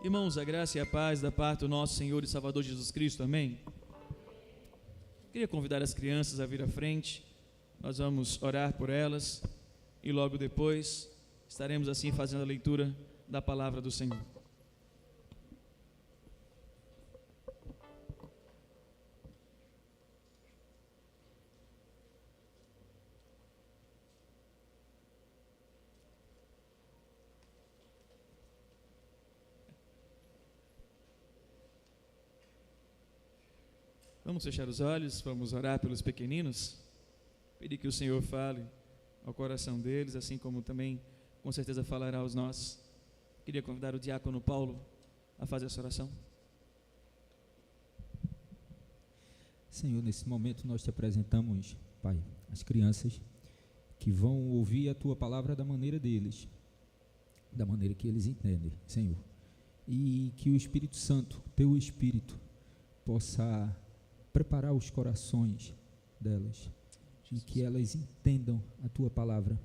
Irmãos, a graça e a paz da parte do nosso Senhor e Salvador Jesus Cristo, amém? Queria convidar as crianças a vir à frente, nós vamos orar por elas e logo depois estaremos assim fazendo a leitura da palavra do Senhor. Vamos fechar os olhos, vamos orar pelos pequeninos, pedir que o Senhor fale ao coração deles, assim como também com certeza falará aos nossos. Queria convidar o diácono Paulo a fazer essa oração. Senhor, nesse momento nós te apresentamos, Pai, as crianças que vão ouvir a Tua palavra da maneira deles, da maneira que eles entendem, Senhor, e que o Espírito Santo, Teu Espírito, possa preparar os corações delas e que elas entendam a Tua palavra,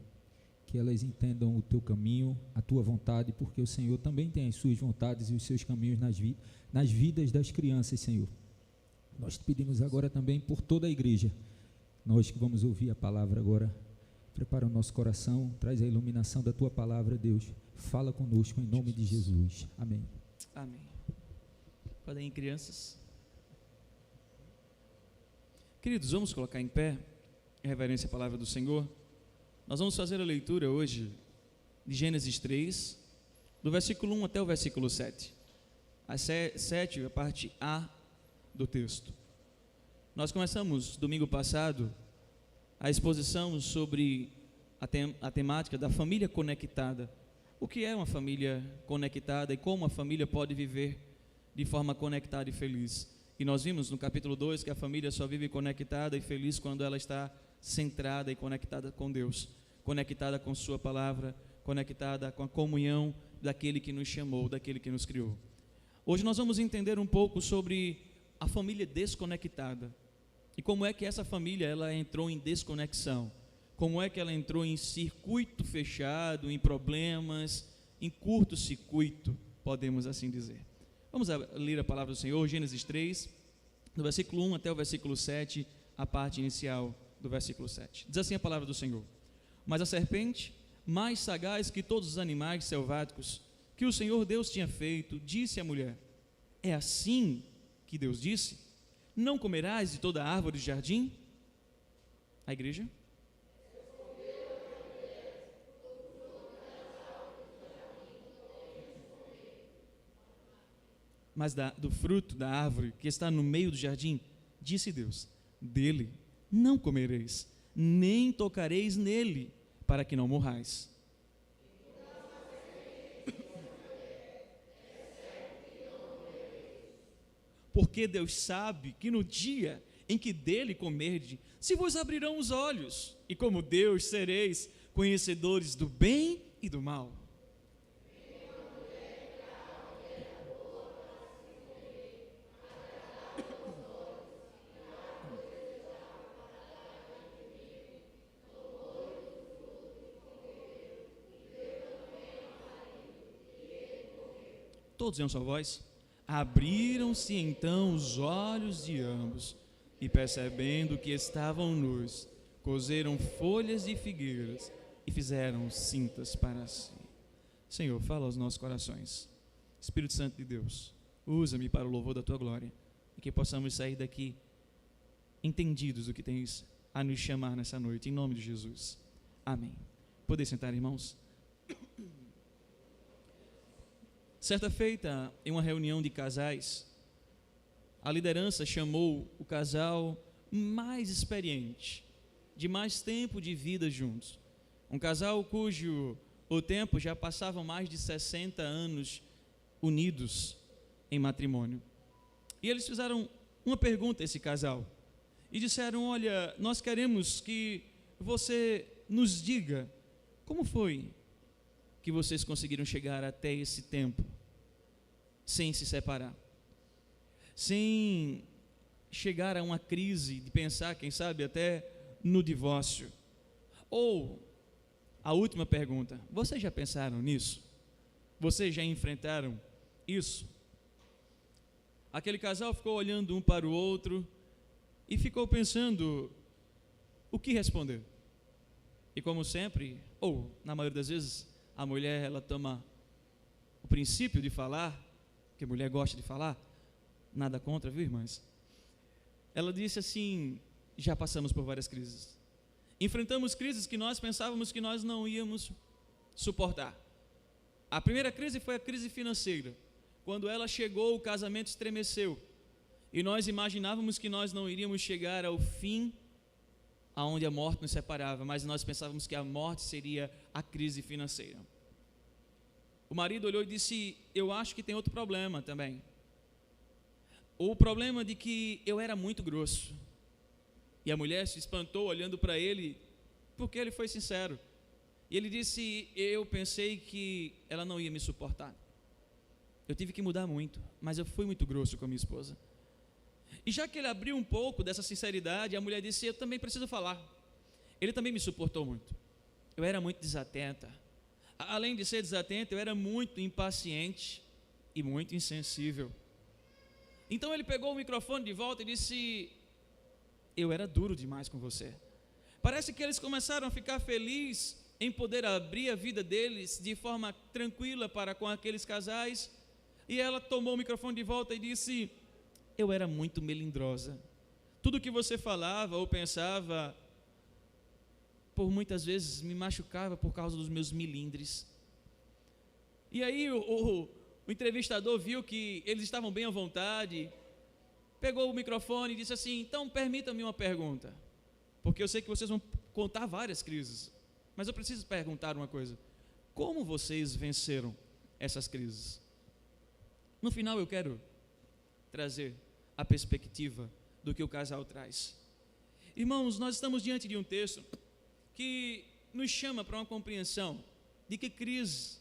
que elas entendam o Teu caminho, a Tua vontade, porque o Senhor também tem as suas vontades e os seus caminhos nas vidas das crianças, Senhor. Nós te pedimos agora também por toda a igreja, nós que vamos ouvir a palavra agora, prepara o nosso coração, traz a iluminação da Tua palavra, Deus, fala conosco em nome de Jesus, amém. Amém. Podem ir, crianças. Queridos, vamos colocar em pé, em reverência à palavra do Senhor. Nós vamos fazer a leitura hoje de Gênesis 3, do versículo 1 até o versículo 7. A 7, a parte A do texto. Nós começamos domingo passado a exposição sobre a temática da família conectada. O que é uma família conectada e como a família pode viver de forma conectada e feliz. E nós vimos no capítulo 2 que a família só vive conectada e feliz quando ela está centrada e conectada com Deus, conectada com Sua palavra, conectada com a comunhão daquele que nos chamou, daquele que nos criou. Hoje nós vamos entender um pouco sobre a família desconectada e como é que essa família ela entrou em desconexão, como é que ela entrou em circuito fechado, em problemas, em curto-circuito, podemos assim dizer. Vamos ler a palavra do Senhor, Gênesis 3, do versículo 1 até o versículo 7, a parte inicial do versículo 7. Diz assim a palavra do Senhor: Mas a serpente, mais sagaz que todos os animais selváticos que o Senhor Deus tinha feito, disse à mulher: É assim que Deus disse: Não comerás de toda árvore do jardim? A igreja? Mas do fruto da árvore que está no meio do jardim, disse Deus: Dele não comereis, nem tocareis nele, para que não morrais. Porque Deus sabe que no dia em que dele comerdes, se vos abrirão os olhos, e como Deus sereis conhecedores do bem e do mal. Todos em uma só voz. Abriram-se então os olhos de ambos, e percebendo que estavam nus, coseram folhas de figueiras e fizeram cintas para si. Senhor, fala aos nossos corações. Espírito Santo de Deus, usa-me para o louvor da Tua glória, e que possamos sair daqui entendidos do que tens a nos chamar nessa noite, em nome de Jesus. Amém. Podem sentar, irmãos? Certa feita, em uma reunião de casais, a liderança chamou o casal mais experiente, de mais tempo de vida juntos. Um casal cujo o tempo já passavam mais de 60 anos unidos em matrimônio. E eles fizeram uma pergunta a esse casal e disseram: olha, nós queremos que você nos diga como foi que vocês conseguiram chegar até esse tempo sem se separar, sem chegar a uma crise de pensar, quem sabe, até no divórcio. Ou a última pergunta: vocês já pensaram nisso? Vocês já enfrentaram isso. Aquele casal ficou olhando um para o outro e ficou pensando o que responder. E como sempre, ou na maioria das vezes, a mulher ela toma o princípio de falar, porque a mulher gosta de falar, nada contra, viu, irmãs? Ela disse assim: já passamos por várias crises. Enfrentamos crises que nós pensávamos que nós não íamos suportar. A primeira crise foi a crise financeira. Quando ela chegou, o casamento estremeceu. E nós imaginávamos que nós não iríamos chegar ao fim, aonde a morte nos separava, mas nós pensávamos que a morte seria a crise financeira. O marido olhou e disse: eu acho que tem outro problema também. O problema de que eu era muito grosso. E a mulher se espantou olhando para ele, porque ele foi sincero. E ele disse: eu pensei que ela não ia me suportar. Eu tive que mudar muito, mas eu fui muito grosso com a minha esposa. E já que ele abriu um pouco dessa sinceridade, a mulher disse: eu também preciso falar. Ele também me suportou muito. Eu era muito desatenta. Além de ser desatenta, eu era muito impaciente e muito insensível. Então ele pegou o microfone de volta e disse: eu era duro demais com você. Parece que eles começaram a ficar felizes em poder abrir a vida deles de forma tranquila para com aqueles casais. E ela tomou o microfone de volta e disse: eu era muito melindrosa. Tudo que você falava ou pensava, por muitas vezes me machucava por causa dos meus milindres. E aí o entrevistador viu que eles estavam bem à vontade, pegou o microfone e disse assim: então permita-me uma pergunta, porque eu sei que vocês vão contar várias crises, mas eu preciso perguntar uma coisa: como vocês venceram essas crises? No final eu quero trazer a perspectiva do que o casal traz. Irmãos, nós estamos diante de um texto que nos chama para uma compreensão de que crise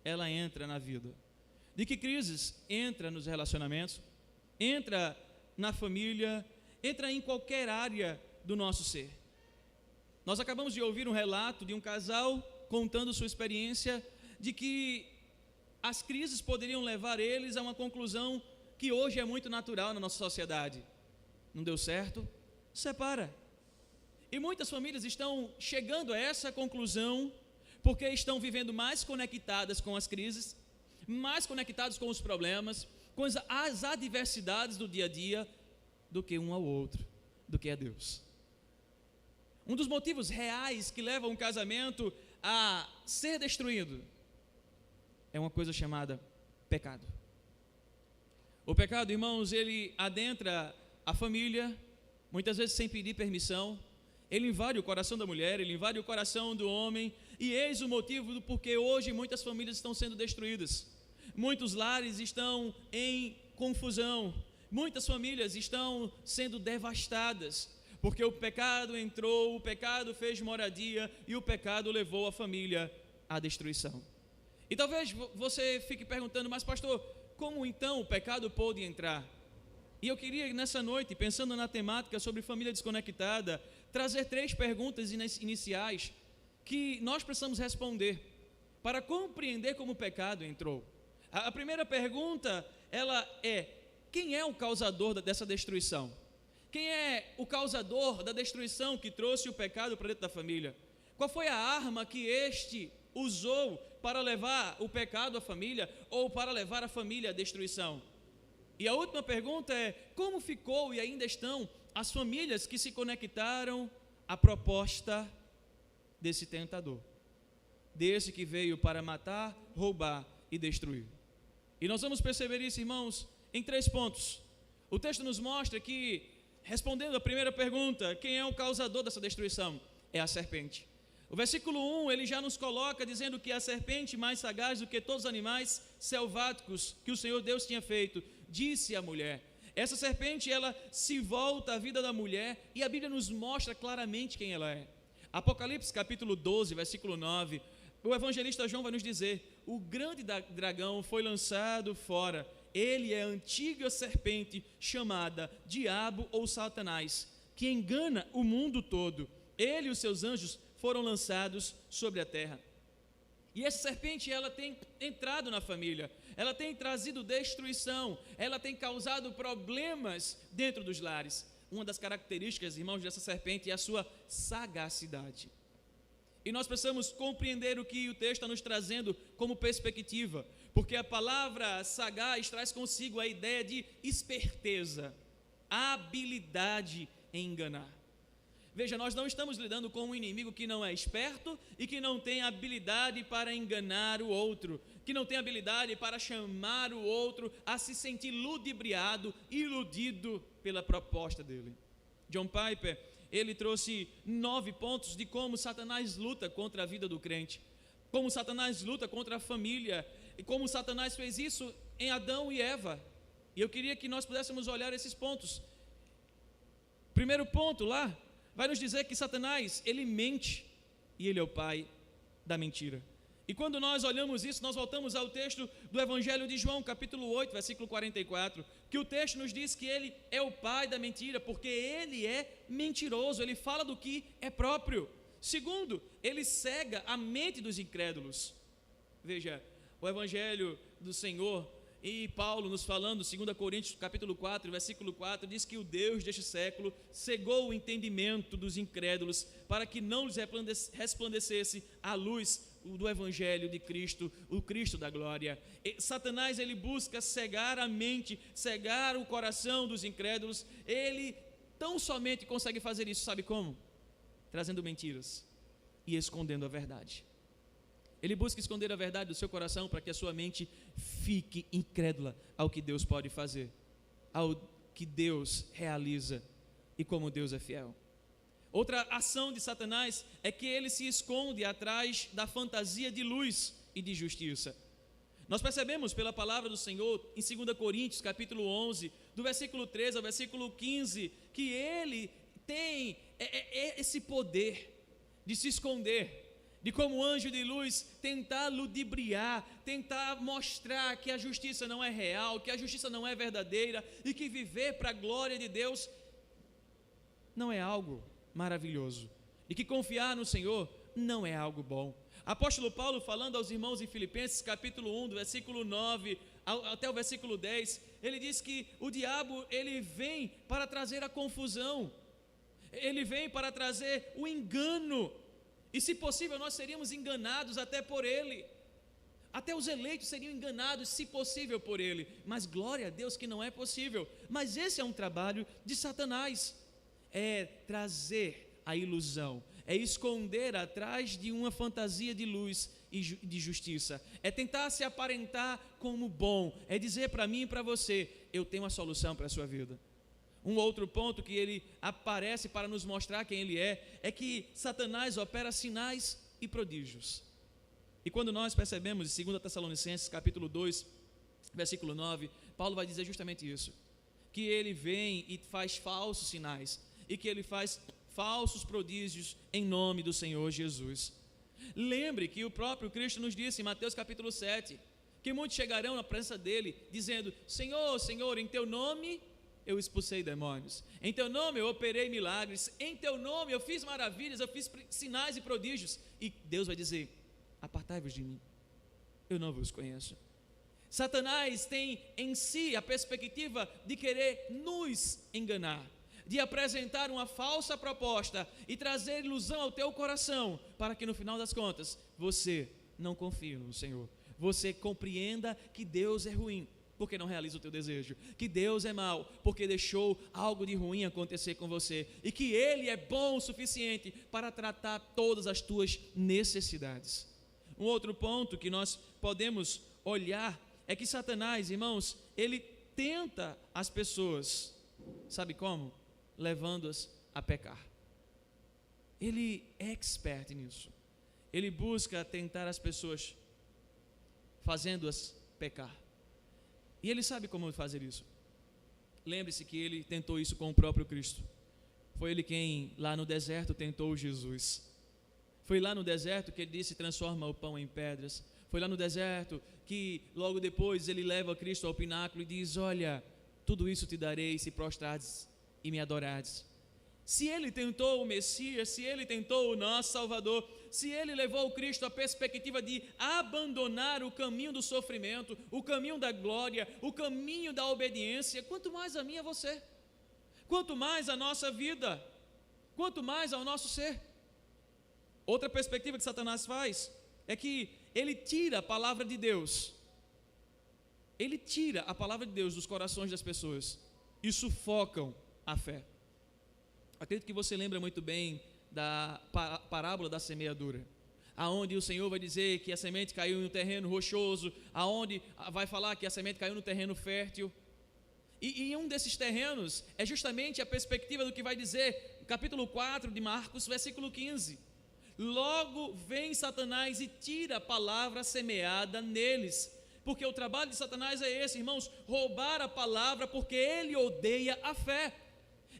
ela entra na vida, de que crises entra nos relacionamentos, entra na família, entra em qualquer área do nosso ser. Nós acabamos de ouvir um relato de um casal contando sua experiência de que as crises poderiam levar eles a uma conclusão que hoje é muito natural na nossa sociedade. Não deu certo? Separa. E muitas famílias estão chegando a essa conclusão porque estão vivendo mais conectadas com as crises, mais conectados com os problemas, com as adversidades do dia a dia, do que um ao outro, do que a Deus. Um dos motivos reais que levam um casamento a ser destruído é uma coisa chamada pecado. O pecado, irmãos, ele adentra a família, muitas vezes sem pedir permissão. Ele invade o coração da mulher, ele invade o coração do homem, e eis o motivo do porquê hoje muitas famílias estão sendo destruídas. Muitos lares estão em confusão, muitas famílias estão sendo devastadas, porque o pecado entrou, o pecado fez moradia e o pecado levou a família à destruição. E talvez você fique perguntando: mas pastor, como então o pecado pôde entrar? E eu queria nessa noite, pensando na temática sobre família desconectada, trazer 3 perguntas iniciais que nós precisamos responder para compreender como o pecado entrou. A primeira pergunta, ela é: quem é o causador dessa destruição? Quem é o causador da destruição que trouxe o pecado para dentro da família? Qual foi a arma que este usou para levar o pecado à família ou para levar a família à destruição? E a última pergunta é: como ficou e ainda estão as famílias que se conectaram à proposta desse tentador, desse que veio para matar, roubar e destruir? E nós vamos perceber isso, irmãos, em 3 pontos. O texto nos mostra que, respondendo a primeira pergunta, quem é o causador dessa destruição? É a serpente. O versículo 1, ele já nos coloca dizendo que a serpente, mais sagaz do que todos os animais selváticos que o Senhor Deus tinha feito, disse à mulher. Essa serpente, ela se volta à vida da mulher e a Bíblia nos mostra claramente quem ela é. Apocalipse capítulo 12, versículo 9, o evangelista João vai nos dizer: o grande dragão foi lançado fora, ele é a antiga serpente chamada Diabo ou Satanás, que engana o mundo todo. Ele e os seus anjos foram lançados sobre a terra. E essa serpente, ela tem entrado na família, ela tem trazido destruição, ela tem causado problemas dentro dos lares. Uma das características, irmãos, dessa serpente é a sua sagacidade. E nós precisamos compreender o que o texto está nos trazendo como perspectiva, porque a palavra sagaz traz consigo a ideia de esperteza, habilidade em enganar. Veja, nós não estamos lidando com um inimigo que não é esperto e que não tem habilidade para enganar o outro, que não tem habilidade para chamar o outro a se sentir ludibriado, iludido pela proposta dele. John Piper, ele trouxe 9 pontos de como Satanás luta contra a vida do crente, como Satanás luta contra a família, e como Satanás fez isso em Adão e Eva. E eu queria que nós pudéssemos olhar esses pontos. Primeiro ponto lá, vai nos dizer que Satanás, ele mente, e ele é o pai da mentira. E quando nós olhamos isso, nós voltamos ao texto do Evangelho de João, capítulo 8, versículo 44, que o texto nos diz que ele é o pai da mentira, porque ele é mentiroso, ele fala do que é próprio. Segundo, ele cega a mente dos incrédulos. Veja, o Evangelho do Senhor e Paulo nos falando, 2 Coríntios capítulo 4, versículo 4, diz que o Deus deste século cegou o entendimento dos incrédulos, para que não lhes resplandecesse a luz do Evangelho de Cristo, o Cristo da glória. E Satanás, ele busca cegar a mente, cegar o coração dos incrédulos. Ele tão somente consegue fazer isso, sabe como? Trazendo mentiras e escondendo a verdade. Ele busca esconder a verdade do seu coração para que a sua mente fique incrédula ao que Deus pode fazer, ao que Deus realiza e como Deus é fiel. Outra ação de Satanás é que ele se esconde atrás da fantasia de luz e de justiça. Nós percebemos pela palavra do Senhor em 2 Coríntios capítulo 11, do versículo 13 ao versículo 15, que ele tem esse poder de se esconder, de como anjo de luz tentar ludibriar, tentar mostrar que a justiça não é real, que a justiça não é verdadeira e que viver para a glória de Deus não é algo maravilhoso e que confiar no Senhor não é algo bom. Apóstolo Paulo, falando aos irmãos em Filipenses capítulo 1, do versículo 9 até o versículo 10, ele diz que o diabo, ele vem para trazer a confusão, ele vem para trazer o engano. E se possível nós seríamos enganados até por ele, até os eleitos seriam enganados se possível por ele, mas glória a Deus que não é possível. Mas esse é um trabalho de Satanás, é trazer a ilusão, é esconder atrás de uma fantasia de luz e de justiça, é tentar se aparentar como bom, é dizer para mim e para você, eu tenho a solução para a sua vida. Um outro ponto que ele aparece para nos mostrar quem ele é que Satanás opera sinais e prodígios. E quando nós percebemos em 2 Tessalonicenses capítulo 2, versículo 9, Paulo vai dizer justamente isso, que ele vem e faz falsos sinais, e que ele faz falsos prodígios em nome do Senhor Jesus. Lembre que o próprio Cristo nos disse em Mateus capítulo 7, que muitos chegarão na presença dele, dizendo, Senhor, Senhor, em teu nome eu expulsei demônios, em teu nome eu operei milagres, em teu nome eu fiz maravilhas, eu fiz sinais e prodígios, e Deus vai dizer, apartai-vos de mim, eu não vos conheço. Satanás tem em si a perspectiva de querer nos enganar, de apresentar uma falsa proposta e trazer ilusão ao teu coração, para que no final das contas, você não confie no Senhor, você compreenda que Deus é ruim, porque não realiza o teu desejo, que Deus é mau, porque deixou algo de ruim acontecer com você, e que Ele é bom o suficiente para tratar todas as tuas necessidades. Um outro ponto que nós podemos olhar é que Satanás, irmãos, ele tenta as pessoas, sabe como? Levando-as a pecar. Ele é expert nisso, ele busca tentar as pessoas, fazendo-as pecar. E ele sabe como fazer isso. Lembre-se que ele tentou isso com o próprio Cristo. Foi ele quem lá no deserto tentou Jesus. Foi lá no deserto que ele disse, transforma o pão em pedras. Foi lá no deserto que logo depois ele leva Cristo ao pináculo e diz, olha, tudo isso te darei se prostrares e me adorares. Se ele tentou o Messias, se ele tentou o nosso Salvador, se ele levou o Cristo à perspectiva de abandonar o caminho do sofrimento, o caminho da glória, o caminho da obediência, quanto mais a mim e a você, quanto mais a nossa vida, quanto mais ao nosso ser. Outra perspectiva que Satanás faz é que ele tira a palavra de Deus, ele tira a palavra de Deus dos corações das pessoas e sufocam a fé. Acredito que você lembra muito bem da parábola da semeadura, aonde o Senhor vai dizer que a semente caiu em um terreno rochoso, aonde vai falar que a semente caiu no terreno fértil, e um desses terrenos é justamente a perspectiva do que vai dizer capítulo 4 de Marcos, versículo 15. Logo vem Satanás e tira a palavra semeada neles, porque o trabalho de Satanás é esse, irmãos, roubar a palavra, porque ele odeia a fé.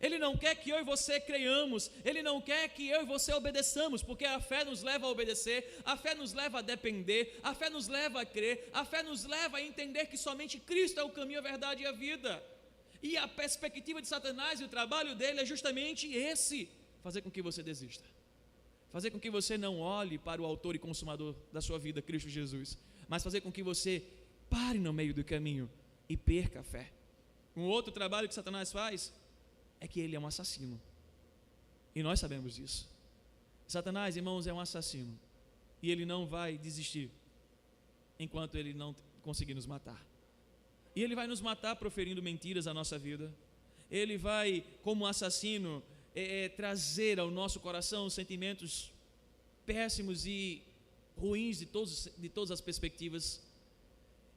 Ele não quer que eu e você creiamos, ele não quer que eu e você obedeçamos, porque a fé nos leva a obedecer, a fé nos leva a depender, a fé nos leva a crer, a fé nos leva a entender que somente Cristo é o caminho, a verdade e a vida. E a perspectiva de Satanás e o trabalho dele é justamente esse: fazer com que você desista, fazer com que você não olhe para o autor e consumador da sua vida, Cristo Jesus, mas fazer com que você pare no meio do caminho e perca a fé. Um outro trabalho que Satanás faz é que ele é um assassino, e nós sabemos disso. Satanás, irmãos, é um assassino, e ele não vai desistir enquanto ele não conseguir nos matar. E ele vai nos matar proferindo mentiras à nossa vida. Ele vai, como assassino, trazer ao nosso coração sentimentos péssimos e ruins de todas as perspectivas.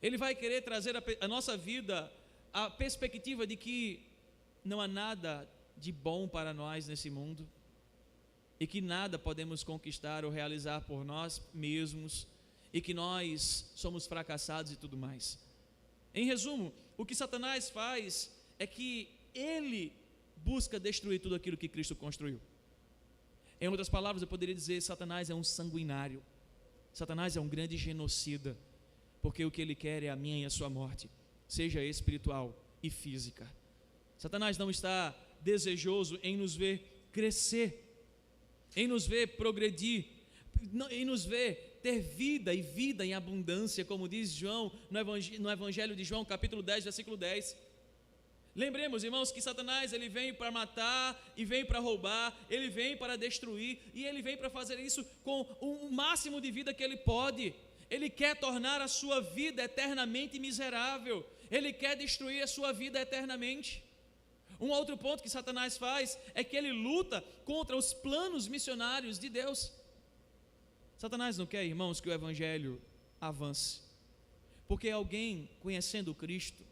Ele vai querer trazer a nossa vida a perspectiva de que não há nada de bom para nós nesse mundo, e que nada podemos conquistar ou realizar por nós mesmos, e que nós somos fracassados e tudo mais. Em resumo, o que Satanás faz é que ele busca destruir tudo aquilo que Cristo construiu. Em outras palavras, eu poderia dizer: Satanás é um sanguinário, Satanás é um grande genocida, porque o que ele quer é a minha e a sua morte, seja espiritual e física. Satanás não está desejoso em nos ver crescer, em nos ver progredir, em nos ver ter vida e vida em abundância, como diz João no Evangelho de João, capítulo 10, versículo 10. Lembremos, irmãos, que Satanás ele vem para matar, e vem para roubar, ele vem para destruir, e ele vem para fazer isso com o máximo de vida que ele pode. Ele quer tornar a sua vida eternamente miserável, ele quer destruir a sua vida eternamente. Um outro ponto que Satanás faz é que ele luta contra os planos missionários de Deus. Satanás não quer, irmãos, que o Evangelho avance, porque alguém conhecendo Cristo,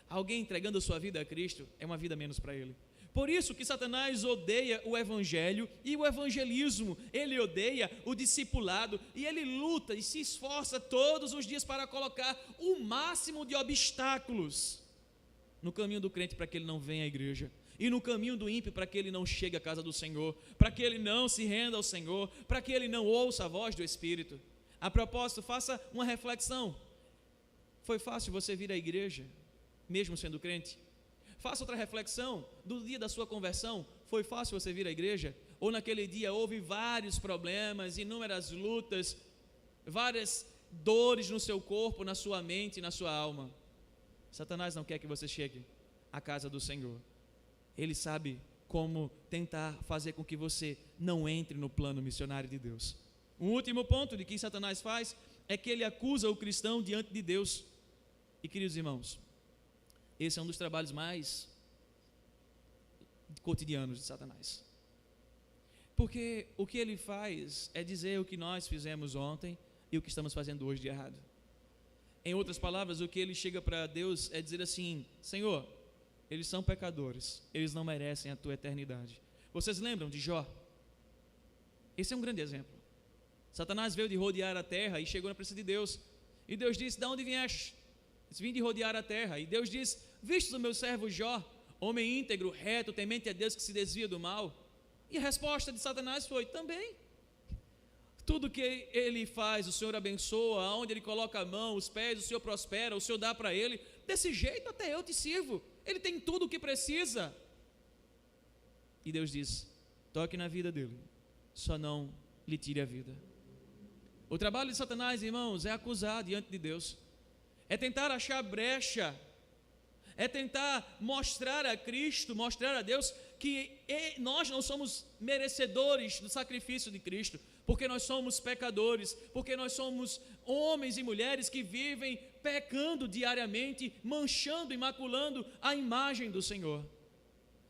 alguém entregando a sua vida a Cristo, é uma vida menos para ele. Por isso que Satanás odeia o Evangelho e o evangelismo, ele odeia o discipulado, e ele luta e se esforça todos os dias para colocar o máximo de obstáculos no caminho do crente para que ele não venha à igreja, e no caminho do ímpio para que ele não chegue à casa do Senhor, para que ele não se renda ao Senhor, para que ele não ouça a voz do Espírito. A propósito, faça uma reflexão: foi fácil você vir à igreja, mesmo sendo crente? Faça outra reflexão: do dia da sua conversão, foi fácil você vir à igreja? Ou naquele dia houve vários problemas, inúmeras lutas, várias dores no seu corpo, na sua mente e na sua alma? Satanás não quer que você chegue à casa do Senhor. Ele sabe como tentar fazer com que você não entre no plano missionário de Deus. Um último ponto de que Satanás faz é que ele acusa o cristão diante de Deus. E, queridos irmãos, esse é um dos trabalhos mais cotidianos de Satanás. Porque o que ele faz é dizer o que nós fizemos ontem e o que estamos fazendo hoje de errado. Em outras palavras, o que ele chega para Deus é dizer assim: Senhor, eles são pecadores, eles não merecem a tua eternidade. Vocês lembram de Jó? Esse é um grande exemplo. Satanás veio de rodear a terra e chegou na presença de Deus, e Deus disse: de onde vieste? Vim de rodear a terra. E Deus disse: vistes o meu servo Jó, homem íntegro, reto, temente a Deus, que se desvia do mal? E a resposta de Satanás foi: também. Tudo que ele faz, o Senhor abençoa, aonde ele coloca a mão, os pés, o Senhor prospera, o Senhor dá para ele. Desse jeito até eu te sirvo. Ele tem tudo o que precisa. E Deus diz: toque na vida dele, só não lhe tire a vida. O trabalho de Satanás, irmãos, é acusar diante de Deus, é tentar achar brecha, é tentar mostrar a Cristo, mostrar a Deus que nós não somos merecedores do sacrifício de Cristo, porque nós somos pecadores, porque nós somos homens e mulheres que vivem pecando diariamente, manchando e maculando a imagem do Senhor.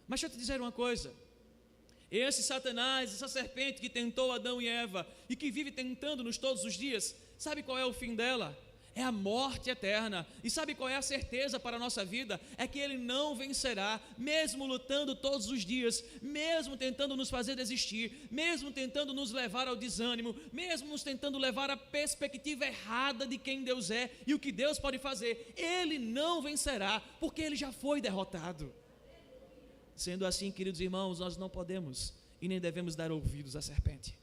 Mas deixa eu te dizer uma coisa: esse Satanás, essa serpente que tentou Adão e Eva e que vive tentando-nos todos os dias, sabe qual é o fim dela? É a morte eterna. E sabe qual é a certeza para a nossa vida? É que ele não vencerá, mesmo lutando todos os dias, mesmo tentando nos fazer desistir, mesmo tentando nos levar ao desânimo, mesmo nos tentando levar à perspectiva errada de quem Deus é e o que Deus pode fazer. Ele não vencerá, porque ele já foi derrotado. Sendo assim, queridos irmãos, nós não podemos e nem devemos dar ouvidos à serpente.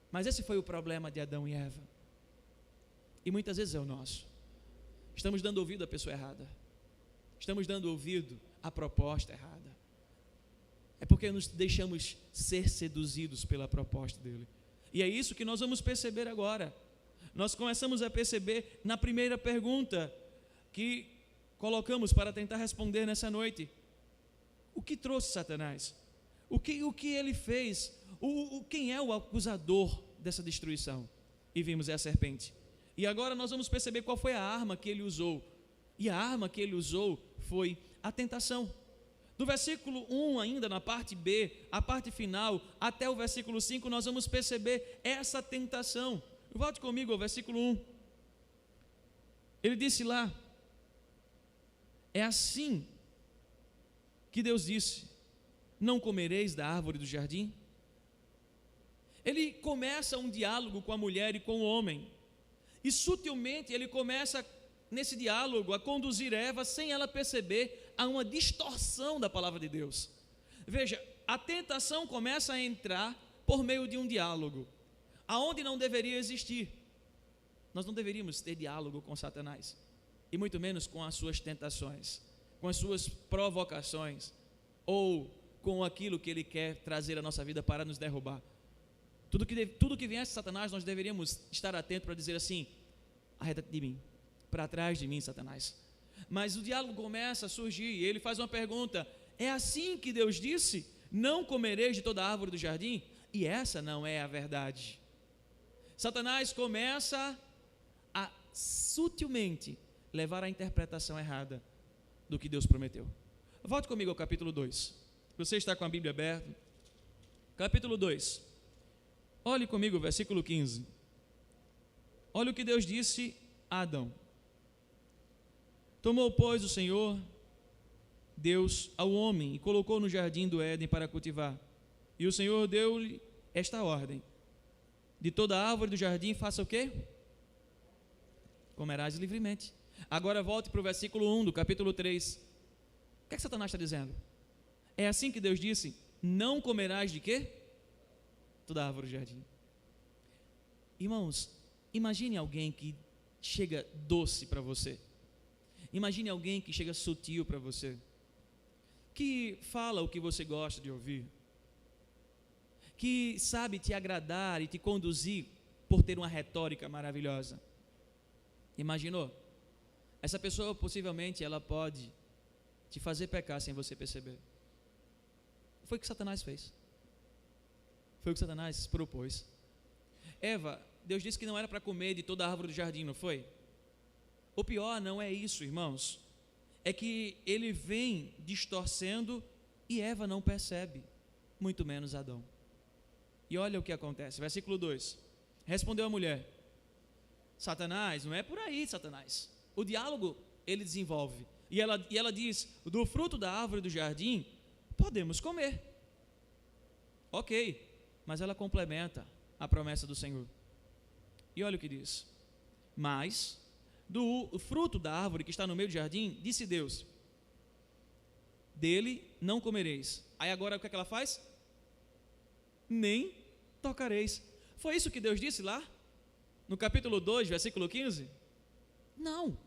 Mas esse foi o problema de Adão e Eva. E muitas vezes é o nosso. Estamos dando ouvido à pessoa errada. Estamos dando ouvido à proposta errada. É porque nos deixamos ser seduzidos pela proposta dele. E é isso que nós vamos perceber agora. Nós começamos a perceber na primeira pergunta que colocamos para tentar responder nessa noite. O que trouxe Satanás? O que ele fez? Quem é o acusador dessa destruição? E vimos é a serpente. E agora nós vamos perceber qual foi a arma que ele usou. E a arma que ele usou foi a tentação. Do versículo 1 ainda, na parte B, a parte final, até o versículo 5, nós vamos perceber essa tentação. Volte comigo ao versículo 1. Ele disse lá: é assim que Deus disse: não comereis da árvore do jardim. Ele começa um diálogo com a mulher e com o homem. E sutilmente ele começa nesse diálogo a conduzir Eva, sem ela perceber, a uma distorção da palavra de Deus. Veja, a tentação começa a entrar por meio de um diálogo, aonde não deveria existir. Nós não deveríamos ter diálogo com Satanás, e muito menos com as suas tentações, com as suas provocações, ou com aquilo que ele quer trazer à nossa vida para nos derrubar. Tudo que viesse de Satanás, nós deveríamos estar atentos para dizer assim: arreda-te de mim, para trás de mim, Satanás. Mas o diálogo começa a surgir e ele faz uma pergunta: é assim que Deus disse, não comereis de toda a árvore do jardim? E essa não é a verdade. Satanás começa a sutilmente levar a interpretação errada do que Deus prometeu. Volte comigo ao capítulo 2. Você está com a Bíblia aberta? Capítulo 2. Olhe comigo o versículo 15. Olha o que Deus disse a Adão. Tomou, pois, o Senhor Deus ao homem e colocou no jardim do Éden para cultivar. E o Senhor deu-lhe esta ordem: de toda árvore do jardim faça o quê? Comerás livremente. Agora volte para o versículo 1 do capítulo 3. O que é que Satanás está dizendo? É assim que Deus disse: não comerás de quê? Toda árvore do jardim. Irmãos, imagine alguém que chega doce para você. Imagine alguém que chega sutil para você, que fala o que você gosta de ouvir, que sabe te agradar e te conduzir por ter uma retórica maravilhosa. Imaginou? Essa pessoa possivelmente ela pode te fazer pecar sem você perceber. Foi o que Satanás fez. Foi o que Satanás propôs. Eva, Deus disse que não era para comer de toda a árvore do jardim, não foi? O pior não é isso, irmãos. É que ele vem distorcendo e Eva não percebe, muito menos Adão. E olha o que acontece, versículo 2. Respondeu a mulher: Satanás, não é por aí, Satanás. O diálogo ele desenvolve. E ela diz: do fruto da árvore do jardim podemos comer. Ok. Mas ela complementa a promessa do Senhor. E olha o que diz: mas do fruto da árvore que está no meio do jardim, disse Deus: dele não comereis. Aí agora o que é que ela faz? Nem tocareis. Foi isso que Deus disse lá? No capítulo 2, versículo 15? Não.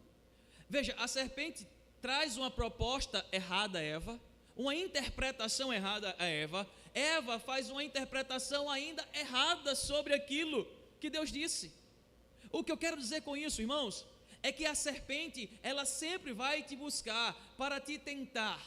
Veja, a serpente traz uma proposta errada a Eva, uma interpretação errada a Eva, Eva faz uma interpretação ainda errada sobre aquilo que Deus disse. O que eu quero dizer com isso, irmãos, é que a serpente, ela sempre vai te buscar para te tentar.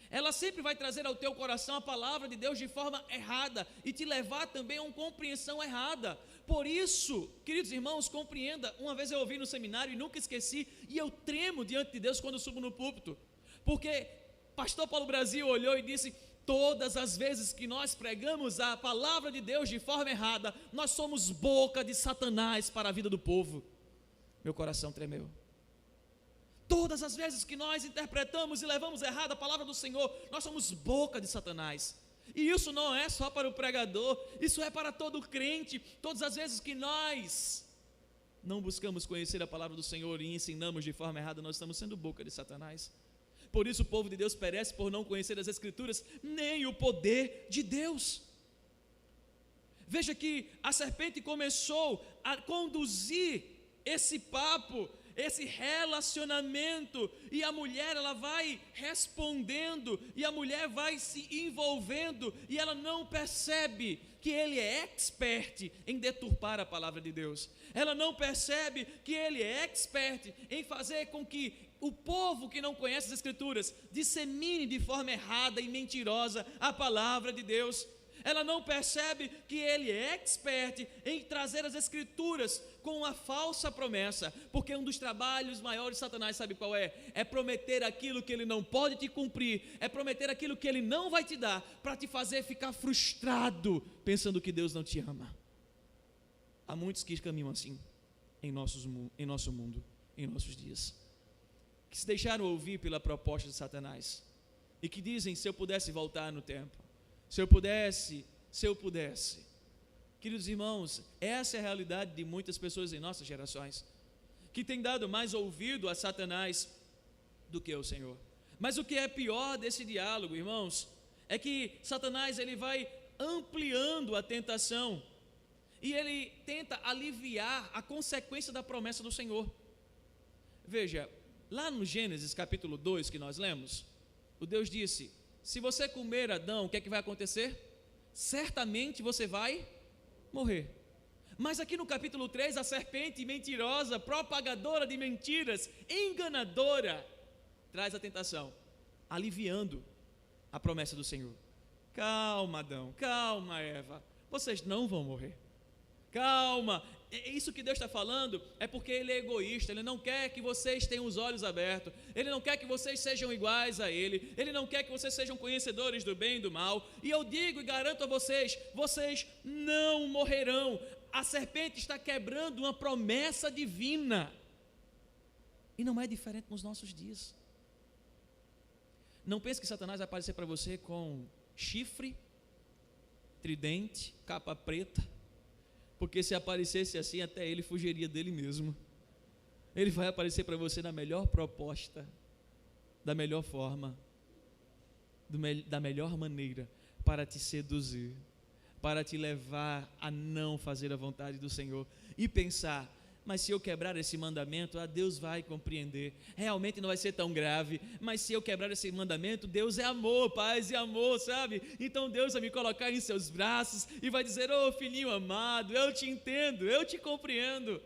Ela sempre vai trazer ao teu coração a palavra de Deus de forma errada e te levar também a uma compreensão errada. Por isso, queridos irmãos, compreenda. Uma vez eu ouvi no seminário e nunca esqueci, e eu tremo diante de Deus quando eu subo no púlpito, porque pastor Paulo Brasil olhou e disse: todas as vezes que nós pregamos a palavra de Deus de forma errada, nós somos boca de Satanás para a vida do povo. Meu coração tremeu. Todas as vezes que nós interpretamos e levamos errado a palavra do Senhor, nós somos boca de Satanás. E isso não é só para o pregador, isso é para todo crente. Todas as vezes que nós não buscamos conhecer a palavra do Senhor e ensinamos de forma errada, nós estamos sendo boca de Satanás. Por isso o povo de Deus perece por não conhecer as Escrituras, nem o poder de Deus. Veja que a serpente começou a conduzir esse papo, esse relacionamento, e a mulher, ela vai respondendo, e a mulher vai se envolvendo, e ela não percebe que ele é expert em deturpar a palavra de Deus. Ela não percebe que ele é expert em fazer com que o povo que não conhece as Escrituras dissemine de forma errada e mentirosa a palavra de Deus. Ela não percebe que ele é expert em trazer as Escrituras com uma falsa promessa, porque um dos trabalhos maiores de Satanás, sabe qual é? É prometer aquilo que ele não pode te cumprir, é prometer aquilo que ele não vai te dar, para te fazer ficar frustrado, pensando que Deus não te ama. Há muitos que caminham assim, em nosso mundo, em nossos dias, que se deixaram ouvir pela proposta de Satanás, e que dizem: se eu pudesse voltar no tempo, se eu pudesse. Queridos irmãos, essa é a realidade de muitas pessoas em nossas gerações, que têm dado mais ouvido a Satanás do que ao Senhor. Mas o que é pior desse diálogo, irmãos, é que Satanás, ele vai ampliando a tentação, e ele tenta aliviar a consequência da promessa do Senhor. Veja, lá no Gênesis capítulo 2 que nós lemos, o Deus disse: se você comer Adão, o que é que vai acontecer? Certamente você vai morrer. Mas aqui no capítulo 3, a serpente mentirosa, propagadora de mentiras, enganadora, traz a tentação, aliviando a promessa do Senhor. Calma, Adão, calma, Eva, vocês não vão morrer. Calma, isso que Deus está falando é porque Ele é egoísta. Ele não quer que vocês tenham os olhos abertos, Ele não quer que vocês sejam iguais a Ele, Ele não quer que vocês sejam conhecedores do bem e do mal. E eu digo e garanto a vocês, vocês não morrerão. A serpente está quebrando uma promessa divina, e não é diferente nos nossos dias. Não pense que Satanás vai aparecer para você com chifre, tridente, capa preta, porque se aparecesse assim, até ele fugiria dele mesmo. Ele vai aparecer para você na melhor proposta, da melhor forma, da melhor maneira, para te seduzir, para te levar a não fazer a vontade do Senhor e pensar: mas se eu quebrar esse mandamento, Deus vai compreender, realmente não vai ser tão grave. Mas se eu quebrar esse mandamento, Deus é amor, paz e amor, sabe? Então Deus vai me colocar em seus braços e vai dizer: ô filhinho amado, eu te entendo, eu te compreendo.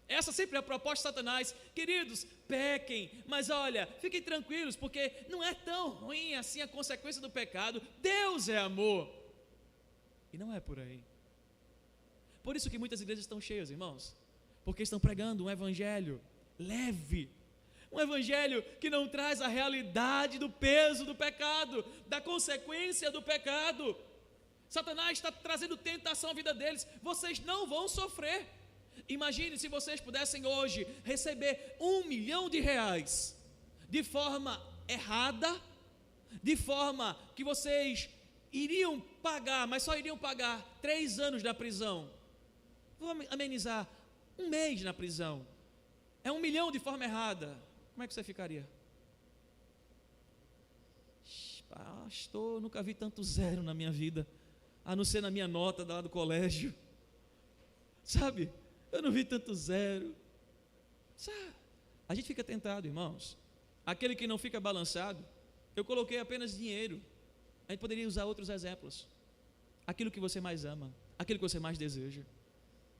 Essa sempre é a proposta de Satanás. Queridos, pequem, mas olha, fiquem tranquilos, porque não é tão ruim assim a consequência do pecado. Deus é amor, e não é por aí. Por isso que muitas igrejas estão cheias, irmãos, porque estão pregando um evangelho leve, um evangelho que não traz a realidade do peso do pecado, da consequência do pecado. Satanás está trazendo tentação à vida deles. Vocês não vão sofrer. Imagine se vocês pudessem hoje receber R$1 milhão de forma errada, de forma que vocês iriam pagar, mas só iriam pagar 3 anos da prisão. Vou amenizar, 1 mês na prisão, é 1 milhão de forma errada. Como é que você ficaria? Pastor, nunca vi tanto zero na minha vida, a não ser na minha nota lá do colégio, sabe? Eu não vi tanto zero. Sabe? A gente fica tentado, irmãos. Aquele que não fica balançado Eu coloquei apenas dinheiro. A gente poderia usar outros exemplos. Aquilo que você mais ama, aquilo que você mais deseja.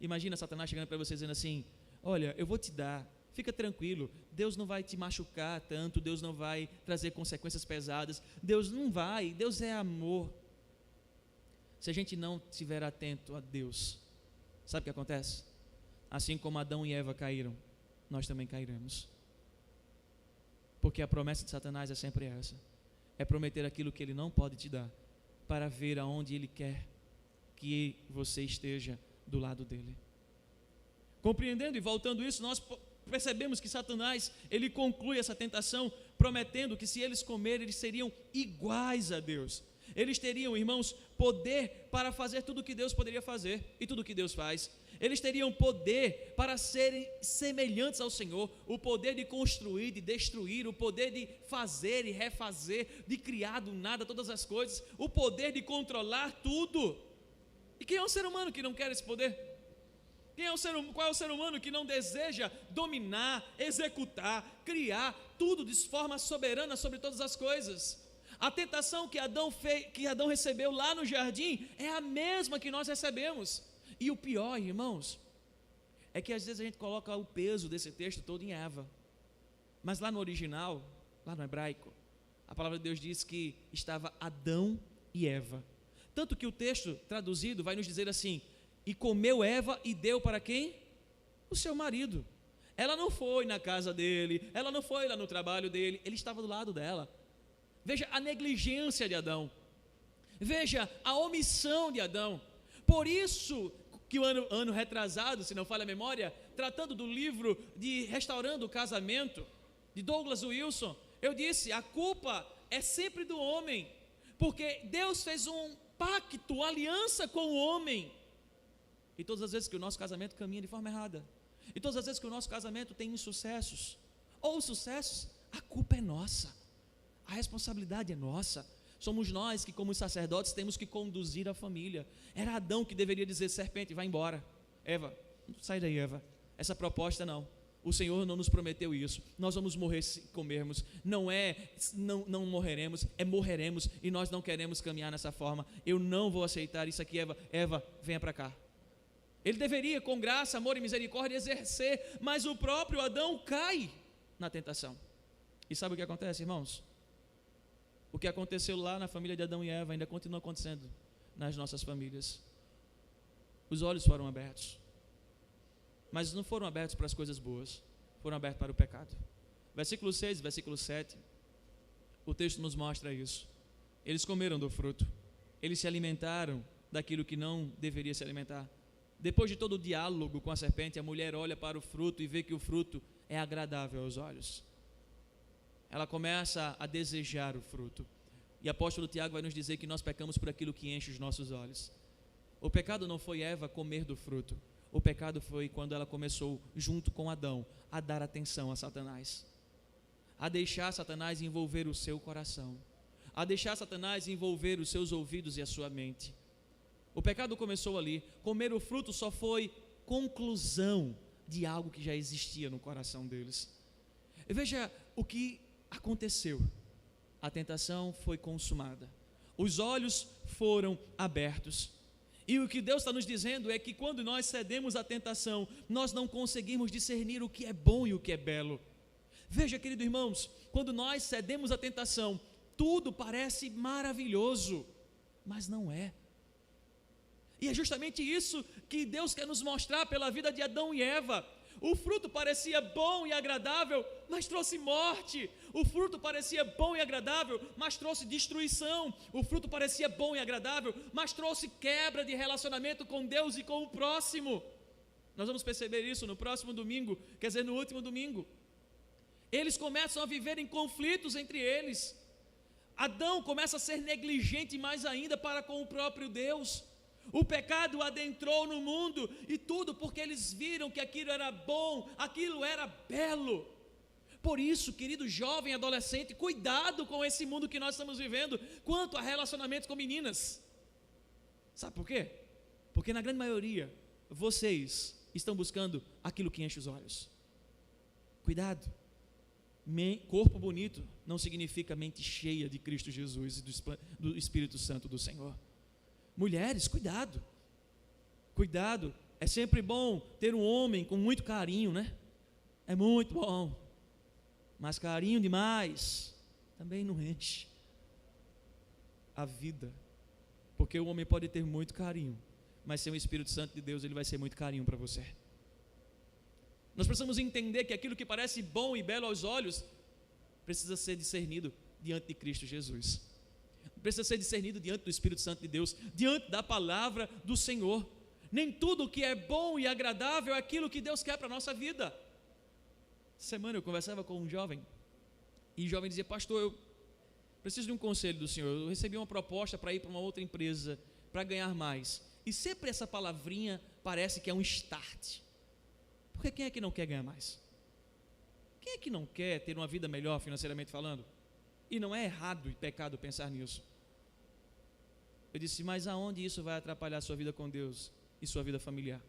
Imagina Satanás chegando para você dizendo assim: olha, eu vou te dar, fica tranquilo, Deus não vai te machucar tanto, Deus não vai trazer consequências pesadas, Deus não vai, Deus é amor. Se a gente não estiver atento a Deus, sabe o que acontece? Assim como Adão e Eva caíram, nós também cairemos. Porque a promessa de Satanás é sempre essa: é prometer aquilo que ele não pode te dar, para ver aonde ele quer que você esteja do lado dele. Compreendendo e voltando isso, nós percebemos que Satanás, ele conclui essa tentação prometendo que se eles comerem, eles seriam iguais a Deus. Eles teriam, irmãos, poder para fazer tudo o que Deus poderia fazer e tudo o que Deus faz. Eles teriam poder para serem semelhantes ao Senhor, o poder de construir, de destruir, o poder de fazer e refazer, de criar do nada todas as coisas, o poder de controlar tudo. E quem é o ser humano que não quer esse poder? Qual é o ser humano que não deseja dominar, executar, criar tudo de forma soberana sobre todas as coisas? A tentação que Adão recebeu lá no jardim é a mesma que nós recebemos. E o pior, irmãos, é que às vezes a gente coloca o peso desse texto todo em Eva. Mas lá no original, lá no hebraico, a palavra de Deus diz que estava Adão e Eva. Tanto que o texto traduzido vai nos dizer assim: e comeu Eva e deu para quem? O seu marido. Ela não foi na casa dele, ela não foi lá no trabalho dele, ele estava do lado dela. Veja a negligência de Adão, veja a omissão de Adão. Por isso que o ano retrasado, se não falha a memória, tratando do livro de Restaurando o Casamento, de Douglas Wilson, eu disse: a culpa é sempre do homem, porque Deus fez um pacto, uma aliança com o homem. E todas as vezes que o nosso casamento caminha de forma errada, e todas as vezes que o nosso casamento tem insucessos, ou sucessos, a culpa é nossa, a responsabilidade é nossa. Somos nós que, como sacerdotes, temos que conduzir a família. Era Adão que deveria dizer: serpente, vai embora. Eva, sai daí, Eva, essa proposta não, o Senhor não nos prometeu isso, nós vamos morrer se comermos. Não morreremos, é morreremos, e nós não queremos caminhar nessa forma. Eu não vou aceitar isso aqui, Eva, venha para cá. Ele deveria, com graça, amor e misericórdia, exercer, mas o próprio Adão cai na tentação. E sabe o que acontece, irmãos? O que aconteceu lá na família de Adão e Eva ainda continua acontecendo nas nossas famílias. Os olhos foram abertos, mas não foram abertos para as coisas boas, foram abertos para o pecado. Versículo 6, versículo 7, o texto nos mostra isso. Eles comeram do fruto, eles se alimentaram daquilo que não deveria se alimentar. Depois de todo o diálogo com a serpente, a mulher olha para o fruto e vê que o fruto é agradável aos olhos. Ela começa a desejar o fruto. E o apóstolo Tiago vai nos dizer que nós pecamos por aquilo que enche os nossos olhos. O pecado não foi Eva comer do fruto. O pecado foi quando ela começou, junto com Adão, a dar atenção a Satanás, a deixar Satanás envolver o seu coração, a deixar Satanás envolver os seus ouvidos e a sua mente. O pecado começou ali. Comer o fruto só foi conclusão de algo que já existia no coração deles. E veja o que aconteceu. A tentação foi consumada, os olhos foram abertos. E o que Deus está nos dizendo é que quando nós cedemos à tentação, nós não conseguimos discernir o que é bom e o que é belo. Veja, queridos irmãos, quando nós cedemos à tentação, tudo parece maravilhoso, mas não é. E é justamente isso que Deus quer nos mostrar pela vida de Adão e Eva. O fruto parecia bom e agradável, mas trouxe morte. O fruto parecia bom e agradável, mas trouxe destruição. O fruto parecia bom e agradável, mas trouxe quebra de relacionamento com Deus e com o próximo. Nós vamos perceber isso no próximo domingo, quer dizer, no último domingo. Eles começam a viver em conflitos entre eles. Adão começa a ser negligente mais ainda para com o próprio Deus. O pecado adentrou no mundo, e tudo porque eles viram que aquilo era bom, aquilo era belo. Por isso, querido jovem, adolescente, cuidado com esse mundo que nós estamos vivendo quanto a relacionamentos com meninas. Sabe por quê? Porque na grande maioria, vocês estão buscando aquilo que enche os olhos. Cuidado. Corpo bonito não significa mente cheia de Cristo Jesus e do Espírito Santo do Senhor. Mulheres, cuidado. Cuidado. É sempre bom ter um homem com muito carinho, né? É muito bom. Mas carinho demais também não enche a vida. Porque o homem pode ter muito carinho, mas sem o Espírito Santo de Deus, ele vai ser muito carinho para você. Nós precisamos entender que aquilo que parece bom e belo aos olhos precisa ser discernido diante de Cristo Jesus. Precisa ser discernido diante do Espírito Santo de Deus, diante da palavra do Senhor. Nem tudo que é bom e agradável é aquilo que Deus quer para a nossa vida. Semana eu conversava com um jovem, e o jovem dizia: pastor, eu preciso de um conselho do senhor. Eu recebi uma proposta para ir para uma outra empresa, para ganhar mais. E sempre essa palavrinha parece que é um start. Porque quem é que não quer ganhar mais? Quem é que não quer ter uma vida melhor financeiramente falando? E não é errado e pecado pensar nisso. Eu disse: mas aonde isso vai atrapalhar a sua vida com Deus e sua vida familiar?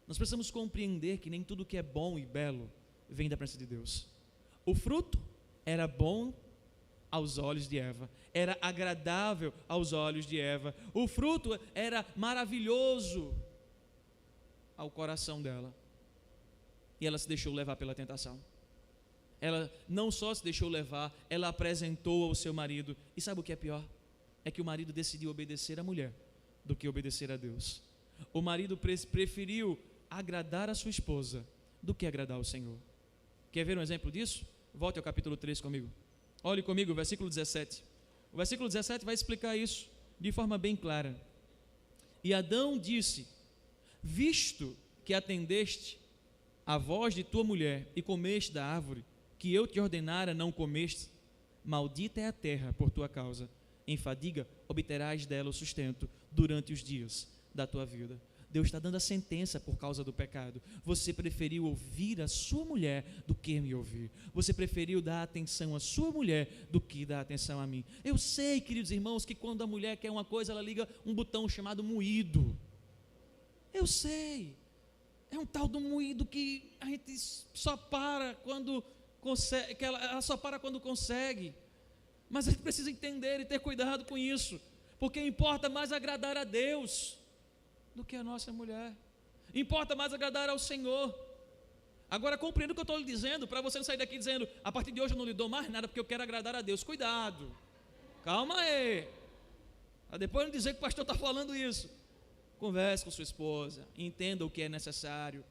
Nós precisamos compreender que nem tudo que é bom e belo vem da presença de Deus. O fruto era bom aos olhos de Eva, era agradável aos olhos de Eva. O fruto era maravilhoso ao coração dela. E ela se deixou levar pela tentação. Ela não só se deixou levar, ela apresentou ao seu marido. E sabe o que é pior? É que o marido decidiu obedecer a mulher do que obedecer a Deus. O marido preferiu agradar a sua esposa do que agradar ao Senhor. Quer ver um exemplo disso? Volte ao capítulo 3 comigo. Olhe comigo o versículo 17. O versículo 17 vai explicar isso de forma bem clara. E Adão disse: visto que atendeste a voz de tua mulher e comeste da árvore que eu te ordenara não comeste, maldita é a terra por tua causa. Em fadiga obterás dela o sustento durante os dias da tua vida. Deus está dando a sentença por causa do pecado. Você preferiu ouvir a sua mulher do que me ouvir. Você preferiu dar atenção à sua mulher do que dar atenção a mim. Eu sei, queridos irmãos, que quando a mulher quer uma coisa, ela liga um botão chamado moído. Eu sei. É um tal do moído que a gente só para quando consegue, que ela só para quando consegue. Mas a gente precisa entender e ter cuidado com isso, porque importa mais agradar a Deus do que a nossa mulher. Importa mais agradar ao Senhor. Agora compreenda o que eu estou lhe dizendo, para você não sair daqui dizendo: a partir de hoje eu não lhe dou mais nada porque eu quero agradar a Deus. Cuidado, calma aí, para depois não dizer que o pastor está falando isso. Converse com sua esposa, entenda o que é necessário,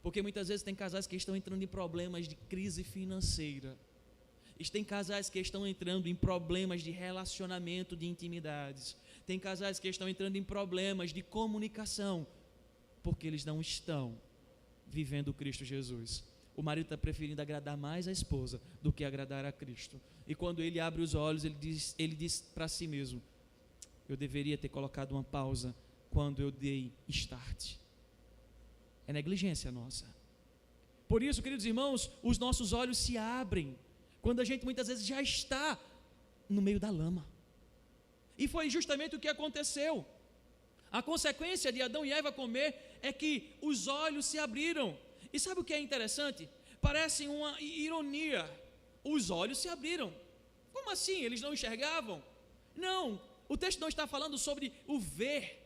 porque muitas vezes tem casais que estão entrando em problemas de crise financeira. Tem casais que estão entrando em problemas de relacionamento, de intimidades. Tem casais que estão entrando em problemas de comunicação, porque eles não estão vivendo o Cristo Jesus. O marido está preferindo agradar mais a esposa do que agradar a Cristo. E quando ele abre os olhos, ele diz para si mesmo: eu deveria ter colocado uma pausa quando eu dei start. É negligência nossa. Por isso, queridos irmãos, os nossos olhos se abrem quando a gente muitas vezes já está no meio da lama. E foi justamente o que aconteceu. A consequência de Adão e Eva comer é que os olhos se abriram. E sabe o que é interessante? Parece uma ironia. Os olhos se abriram. Como assim? Eles não enxergavam? Não, o texto não está falando sobre o ver,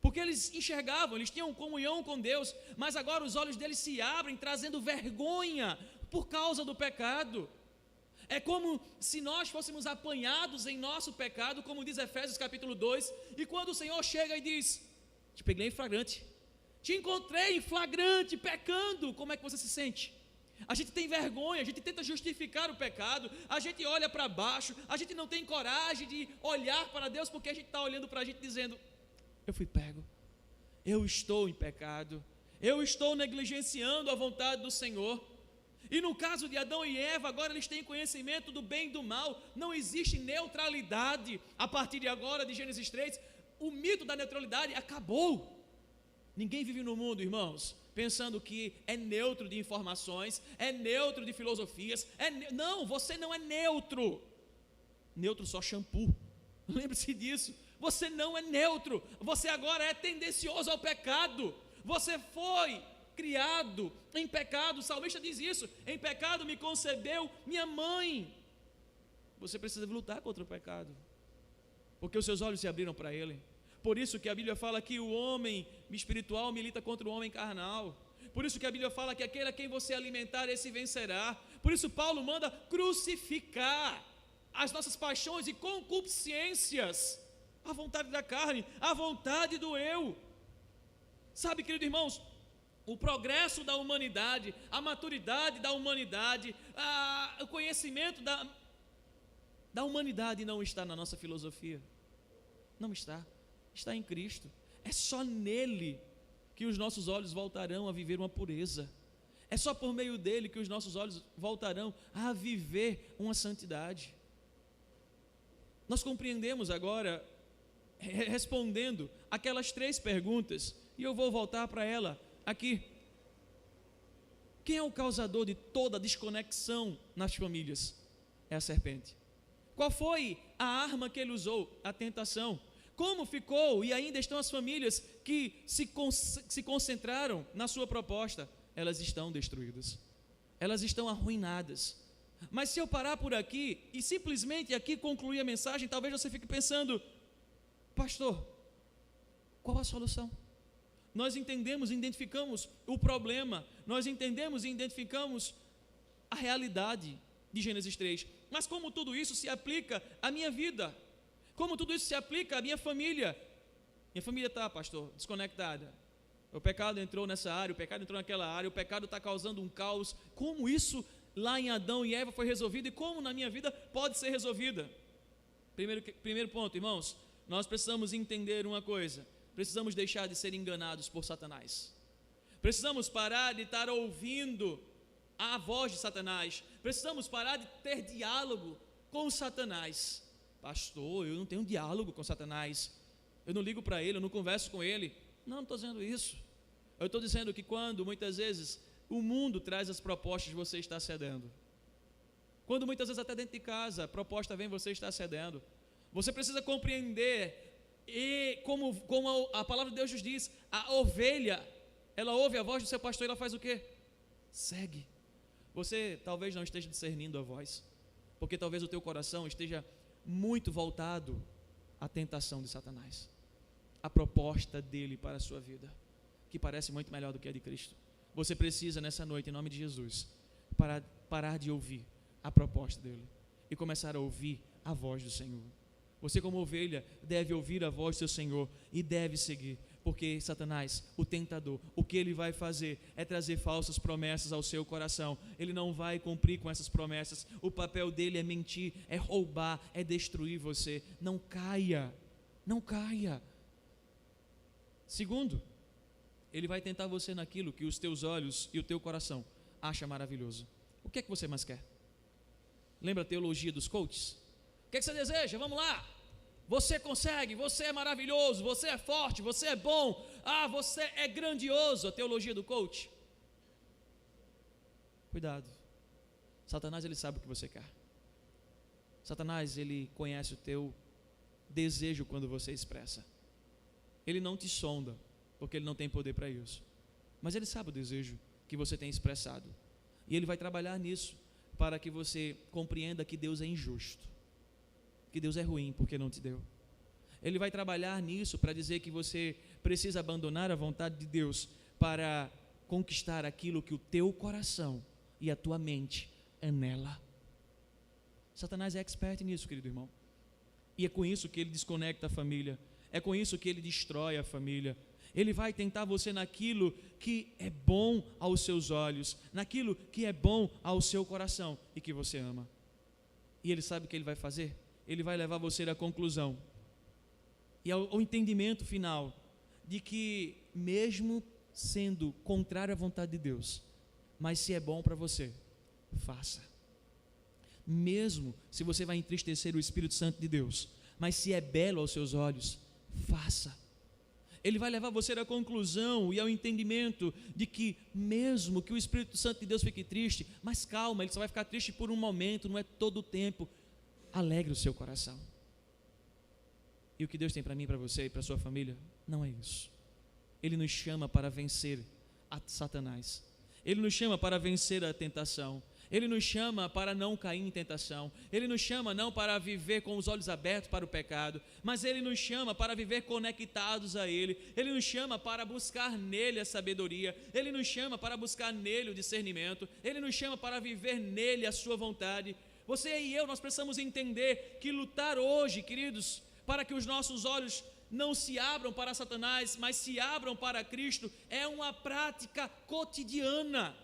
porque eles enxergavam, eles tinham comunhão com Deus, mas agora os olhos deles se abrem, trazendo vergonha por causa do pecado. É como se nós fôssemos apanhados em nosso pecado, como diz Efésios capítulo 2, e quando o Senhor chega e diz: te peguei em flagrante, te encontrei em flagrante, pecando, como é que você se sente? A gente tem vergonha, a gente tenta justificar o pecado, a gente olha para baixo, a gente não tem coragem de olhar para Deus, porque a gente está olhando para a gente dizendo: eu fui pego, eu estou em pecado, eu estou negligenciando a vontade do Senhor. E no caso de Adão e Eva, agora eles têm conhecimento do bem e do mal, não existe neutralidade. A partir de agora, de Gênesis 3, o mito da neutralidade acabou. Ninguém vive no mundo, irmãos, pensando que é neutro de informações, é neutro de filosofias. Não, você não é neutro. Neutro só shampoo, lembre-se disso. Você não é neutro, você agora é tendencioso ao pecado. Você foi criado em pecado. O salmista diz isso: em pecado me concebeu minha mãe. Você precisa lutar contra o pecado, porque os seus olhos se abriram para ele. Por isso que a Bíblia fala que o homem espiritual milita contra o homem carnal. Por isso que a Bíblia fala que aquele a quem você alimentar, esse vencerá. Por isso Paulo manda crucificar as nossas paixões e concupiscências, a vontade da carne, a vontade do eu. Sabe, queridos irmãos, o progresso da humanidade, a maturidade da humanidade, o conhecimento da humanidade não está na nossa filosofia. Não está. Está em Cristo. É só nele que os nossos olhos voltarão a viver uma pureza. É só por meio dele que os nossos olhos voltarão a viver uma santidade. Nós compreendemos agora, respondendo aquelas 3 perguntas, e eu vou voltar para ela aqui. Quem é o causador de toda desconexão nas famílias? É a serpente. Qual foi a arma que ele usou? A tentação. Como ficou e ainda estão as famílias que se concentraram na sua proposta? Elas estão destruídas, elas estão arruinadas. Mas se eu parar por aqui e simplesmente aqui concluir a mensagem, talvez você fique pensando: pastor, qual a solução? Nós entendemos e identificamos o problema, nós entendemos e identificamos a realidade de Gênesis 3, mas como tudo isso se aplica à minha vida? Como tudo isso se aplica à minha família? Minha família está, pastor, desconectada. O pecado entrou nessa área, o pecado entrou naquela área, o pecado está causando um caos. Como isso lá em Adão e Eva foi resolvido e como na minha vida pode ser resolvida? Primeiro ponto, irmãos, nós precisamos entender uma coisa: precisamos deixar de ser enganados por Satanás. Precisamos parar de estar ouvindo a voz de Satanás. Precisamos parar de ter diálogo com Satanás. Pastor, eu não tenho diálogo com Satanás, eu não ligo para ele, eu não converso com ele. Não estou dizendo isso. Eu estou dizendo que quando muitas vezes o mundo traz as propostas, você está cedendo. Quando muitas vezes até dentro de casa a proposta vem, você está cedendo. Você precisa compreender, e como a palavra de Deus nos diz, a ovelha, ela ouve a voz do seu pastor e ela faz o quê? Segue. Você talvez não esteja discernindo a voz, porque talvez o teu coração esteja muito voltado à tentação de Satanás, a proposta dele para a sua vida, que parece muito melhor do que a de Cristo. Você precisa nessa noite, em nome de Jesus, parar de ouvir a proposta dele e começar a ouvir a voz do Senhor. Você, como ovelha, deve ouvir a voz do seu Senhor e deve seguir, porque Satanás, o tentador, o que ele vai fazer é trazer falsas promessas ao seu coração. Ele não vai cumprir com essas promessas. O papel dele é mentir, é roubar, é destruir você. Não caia, não caia. Segundo, ele vai tentar você naquilo que os teus olhos e o teu coração acham maravilhoso. O que é que você mais quer? Lembra a teologia dos coaches? O que é que você deseja? Vamos lá! Você consegue, você é maravilhoso, você é forte, você é bom, você é grandioso. A teologia do coach. Cuidado. Satanás, ele sabe o que você quer. Satanás, ele conhece o teu desejo quando você expressa. Ele não te sonda, porque ele não tem poder para isso, mas ele sabe o desejo que você tem expressado, e ele vai trabalhar nisso, para que você compreenda que Deus é injusto, que Deus é ruim porque não te deu. Ele vai trabalhar nisso para dizer que você precisa abandonar a vontade de Deus para conquistar aquilo que o teu coração e a tua mente anela. Satanás é expert nisso, querido irmão, e é com isso que ele desconecta a família, é com isso que ele destrói a família. Ele vai tentar você naquilo que é bom aos seus olhos, naquilo que é bom ao seu coração e que você ama. E ele sabe o que ele vai fazer? Ele vai levar você à conclusão e ao entendimento final de que, mesmo sendo contrário à vontade de Deus, mas se é bom para você, faça. Mesmo se você vai entristecer o Espírito Santo de Deus, mas se é belo aos seus olhos, faça. Ele vai levar você à conclusão e ao entendimento de que, mesmo que o Espírito Santo de Deus fique triste, mas calma, ele só vai ficar triste por um momento, não é todo o tempo. Alegre o seu coração. E o que Deus tem para mim, para você e para a sua família, não é isso. Ele nos chama para vencer a Satanás. Ele nos chama para vencer a tentação. Ele nos chama para não cair em tentação. Ele nos chama não para viver com os olhos abertos para o pecado, mas Ele nos chama para viver conectados a Ele. Ele nos chama para buscar nele a sabedoria. Ele nos chama para buscar nele o discernimento. Ele nos chama para viver nele a sua vontade. Você e eu, nós precisamos entender que lutar hoje, queridos, para que os nossos olhos não se abram para Satanás, mas se abram para Cristo, é uma prática cotidiana.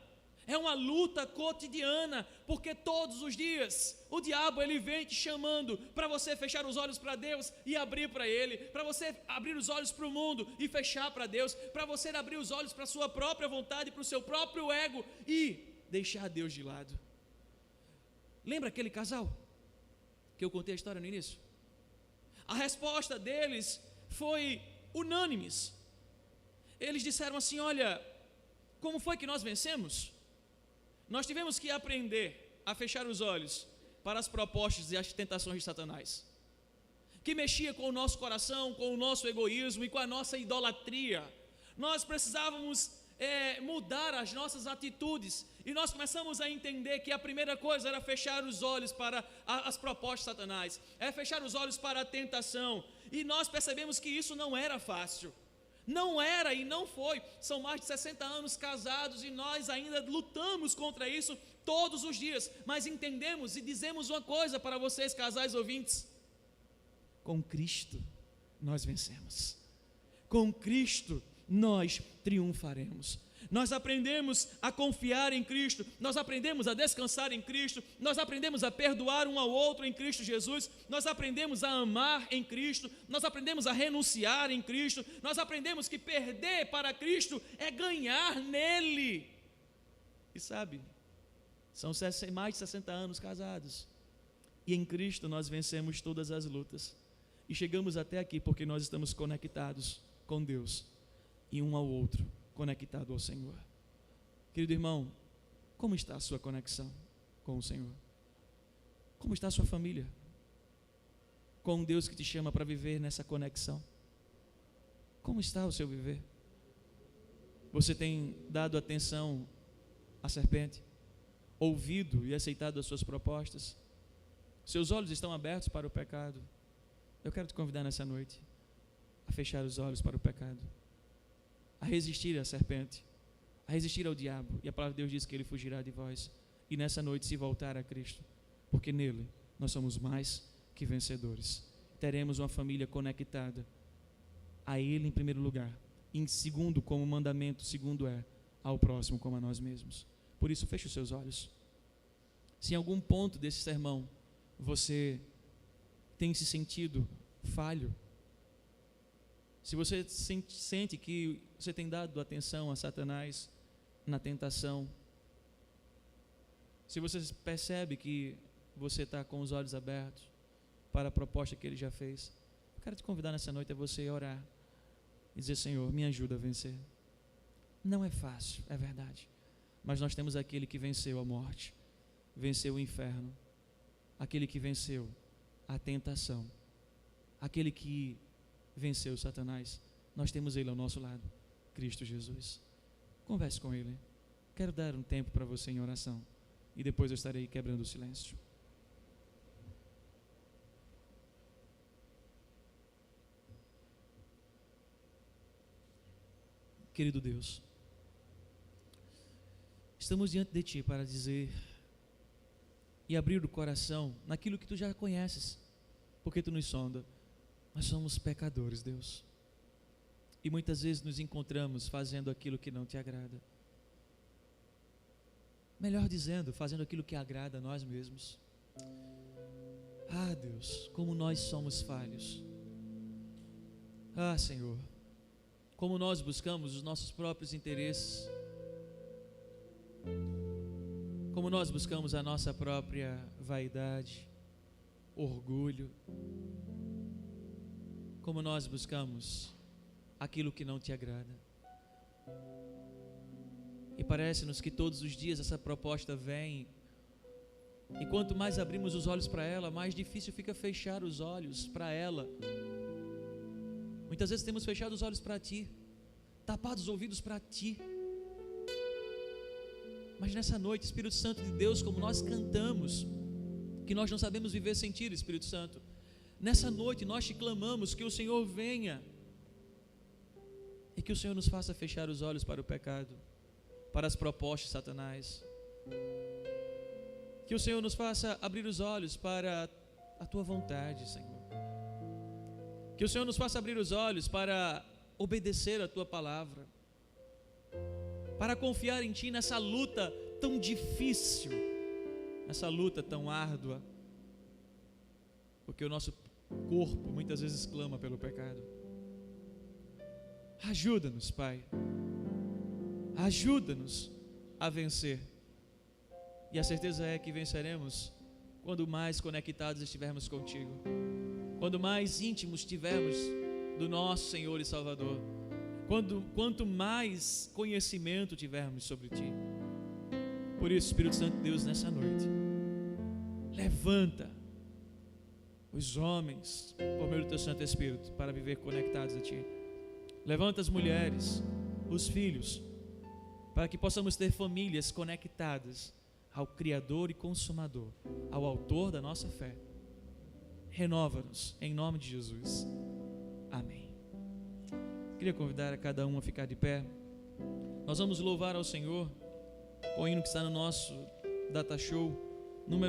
É uma luta cotidiana, porque todos os dias o diabo ele vem te chamando para você fechar os olhos para Deus e abrir para Ele, para você abrir os olhos para o mundo e fechar para Deus, para você abrir os olhos para a sua própria vontade, para o seu próprio ego e deixar Deus de lado. Lembra aquele casal que eu contei a história no início? A resposta deles foi unânimes. Eles disseram assim: olha, como foi que nós vencemos? Nós tivemos que aprender a fechar os olhos para as propostas e as tentações de Satanás, que mexia com o nosso coração, com o nosso egoísmo e com a nossa idolatria. Nós precisávamos mudar as nossas atitudes, e nós começamos a entender que a primeira coisa era fechar os olhos para as propostas de Satanás, fechar os olhos para a tentação, e nós percebemos que isso não era fácil. Não era e não foi. São mais de 60 anos casados e nós ainda lutamos contra isso todos os dias. Mas entendemos e dizemos uma coisa para vocês, casais ouvintes: com Cristo nós vencemos. Com Cristo nós triunfaremos. Nós aprendemos a confiar em Cristo, nós aprendemos a descansar em Cristo, nós aprendemos a perdoar um ao outro em Cristo Jesus, nós aprendemos a amar em Cristo, nós aprendemos a renunciar em Cristo, nós aprendemos que perder para Cristo é ganhar nele. E sabe, são mais de 60 anos casados, e em Cristo nós vencemos todas as lutas, e chegamos até aqui porque nós estamos conectados com Deus, e um ao outro conectado ao Senhor. Querido irmão, como está a sua conexão com o Senhor? Como está a sua família? Com um Deus que te chama para viver nessa conexão? Como está o seu viver? Você tem dado atenção à serpente? Ouvido e aceitado as suas propostas? Seus olhos estão abertos para o pecado? Eu quero te convidar nessa noite a fechar os olhos para o pecado, a resistir à serpente, a resistir ao diabo, e a palavra de Deus diz que ele fugirá de vós, e nessa noite se voltar a Cristo, porque nele nós somos mais que vencedores. Teremos uma família conectada a Ele em primeiro lugar, e em segundo, como mandamento, segundo ao próximo como a nós mesmos. Por isso, feche os seus olhos. Se em algum ponto desse sermão você tem se sentido falho, se você sente que você tem dado atenção a Satanás na tentação, se você percebe que você está com os olhos abertos para a proposta que Ele já fez, eu quero te convidar nessa noite a você orar e dizer: Senhor, me ajuda a vencer. Não é fácil, é verdade, mas nós temos aquele que venceu a morte, venceu o inferno, aquele que venceu a tentação, aquele que venceu Satanás. Nós temos Ele ao nosso lado, Cristo Jesus. Converse com Ele. Quero dar um tempo para você em oração, e depois eu estarei quebrando o silêncio. Querido Deus, estamos diante de Ti para dizer e abrir o coração naquilo que Tu já conheces, porque Tu nos sonda. Nós somos pecadores, Deus, e muitas vezes nos encontramos fazendo aquilo que não Te agrada. Melhor dizendo, fazendo aquilo que agrada a nós mesmos. Ah, Deus, como nós somos falhos. Ah, Senhor, como nós buscamos os nossos próprios interesses, como nós buscamos a nossa própria vaidade, orgulho, como nós buscamos aquilo que não Te agrada. E parece-nos que todos os dias essa proposta vem, e quanto mais abrimos os olhos para ela, mais difícil fica fechar os olhos para ela. Muitas vezes temos fechado os olhos para Ti, tapado os ouvidos para Ti, Mas nessa noite, Espírito Santo de Deus, como nós cantamos, que nós não sabemos viver sem Ti, Espírito Santo, nessa noite nós te clamamos que o Senhor venha e que o Senhor nos faça fechar os olhos para o pecado, para as propostas de Satanás, que o Senhor nos faça abrir os olhos para a Tua vontade, Senhor, que o Senhor nos faça abrir os olhos para obedecer a Tua palavra, para confiar em Ti nessa luta tão difícil, nessa luta tão árdua, porque o nosso corpo muitas vezes clama pelo pecado. Ajuda-nos, Pai, ajuda-nos a vencer, e a certeza é que venceremos quando mais conectados estivermos contigo, quando mais íntimos estivermos do nosso Senhor e Salvador, quanto mais conhecimento tivermos sobre Ti. Por isso, Espírito Santo de Deus, nessa noite, levanta os homens por meio do Teu Santo Espírito para viver conectados a Ti. Levanta as mulheres, os filhos, para que possamos ter famílias conectadas ao Criador e Consumador, ao Autor da nossa fé. Renova-nos, em nome de Jesus. Amém. Queria convidar a cada um a ficar de pé. Nós vamos louvar ao Senhor com o hino que está no nosso Data Show, número